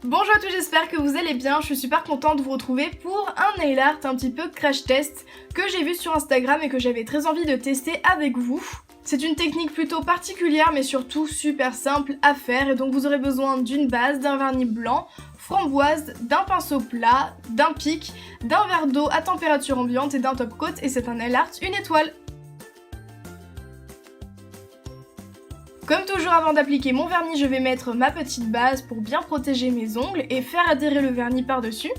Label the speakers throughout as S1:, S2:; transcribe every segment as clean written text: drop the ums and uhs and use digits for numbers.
S1: Bonjour à tous, j'espère que vous allez bien, je suis super contente de vous retrouver pour un nail art un petit peu crash test que j'ai vu sur Instagram et que j'avais très envie de tester avec vous. C'est une technique plutôt particulière mais surtout super simple à faire et donc vous aurez besoin d'une base, d'un vernis blanc, framboise, d'un pinceau plat, d'un pic, d'un verre d'eau à température ambiante et d'un top coat et c'est un nail art une étoile. Comme toujours, avant d'appliquer mon vernis, je vais mettre ma petite base pour bien protéger mes ongles et faire adhérer le vernis par-dessus.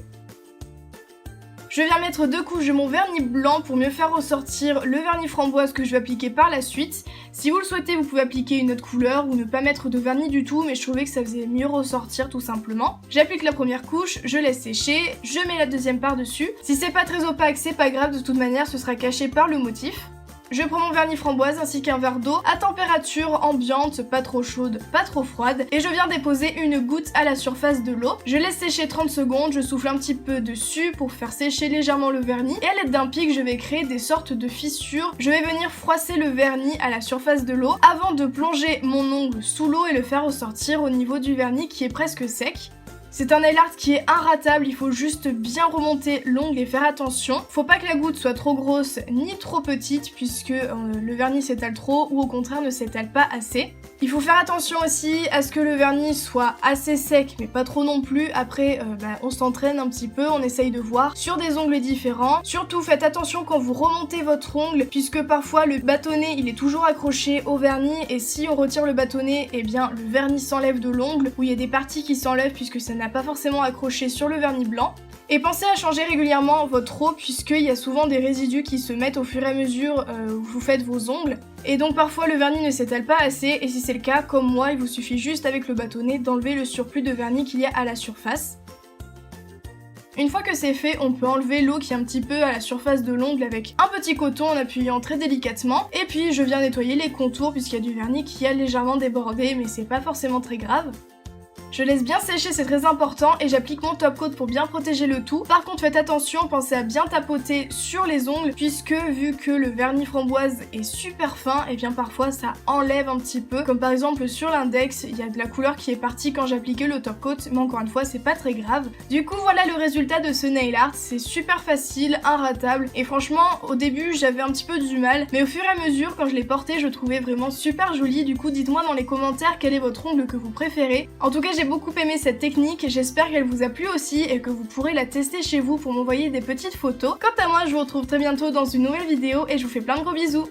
S1: Je viens mettre deux couches de mon vernis blanc pour mieux faire ressortir le vernis framboise que je vais appliquer par la suite. Si vous le souhaitez, vous pouvez appliquer une autre couleur ou ne pas mettre de vernis du tout, mais je trouvais que ça faisait mieux ressortir tout simplement. J'applique la première couche, je laisse sécher, je mets la deuxième par-dessus. Si c'est pas très opaque, c'est pas grave, de toute manière ce sera caché par le motif. Je prends mon vernis framboise ainsi qu'un verre d'eau à température ambiante, pas trop chaude, pas trop froide, et je viens déposer une goutte à la surface de l'eau. Je laisse sécher 30 secondes, je souffle un petit peu dessus pour faire sécher légèrement le vernis, et à l'aide d'un pic, je vais créer des sortes de fissures. Je vais venir froisser le vernis à la surface de l'eau avant de plonger mon ongle sous l'eau et le faire ressortir au niveau du vernis qui est presque sec. C'est un nail art qui est inratable, il faut juste bien remonter l'ongle et faire attention. Faut pas que la goutte soit trop grosse ni trop petite puisque le vernis s'étale trop ou au contraire ne s'étale pas assez. Il faut faire attention aussi à ce que le vernis soit assez sec mais pas trop non plus. Après on s'entraîne un petit peu, on essaye de voir sur des ongles différents. Surtout faites attention quand vous remontez votre ongle puisque parfois le bâtonnet il est toujours accroché au vernis et si on retire le bâtonnet, eh bien le vernis s'enlève de l'ongle ou il y a des parties qui s'enlèvent puisque ça n'a pas forcément accroché sur le vernis blanc. Et pensez à changer régulièrement votre eau puisqu'il y a souvent des résidus qui se mettent au fur et à mesure où vous faites vos ongles. Et donc parfois le vernis ne s'étale pas assez et si c'est le cas, comme moi, il vous suffit juste avec le bâtonnet d'enlever le surplus de vernis qu'il y a à la surface. Une fois que c'est fait, on peut enlever l'eau qui est un petit peu à la surface de l'ongle avec un petit coton en appuyant très délicatement. Et puis je viens nettoyer les contours puisqu'il y a du vernis qui a légèrement débordé mais c'est pas forcément très grave. Je laisse bien sécher, c'est très important, et j'applique mon top coat pour bien protéger le tout. Par contre, faites attention, pensez à bien tapoter sur les ongles, puisque vu que le vernis framboise est super fin, et bien parfois ça enlève un petit peu. Comme par exemple sur l'index, il y a de la couleur qui est partie quand j'appliquais le top coat, mais encore une fois, c'est pas très grave. Du coup, voilà le résultat de ce nail art, c'est super facile, inratable, et franchement, au début, j'avais un petit peu du mal, mais au fur et à mesure, quand je l'ai porté, je trouvais vraiment super joli. Du coup, dites-moi dans les commentaires quel est votre ongle que vous préférez. En tout cas, j'ai beaucoup aimé cette technique, j'espère qu'elle vous a plu aussi et que vous pourrez la tester chez vous pour m'envoyer des petites photos. Quant à moi, je vous retrouve très bientôt dans une nouvelle vidéo et je vous fais plein de gros bisous.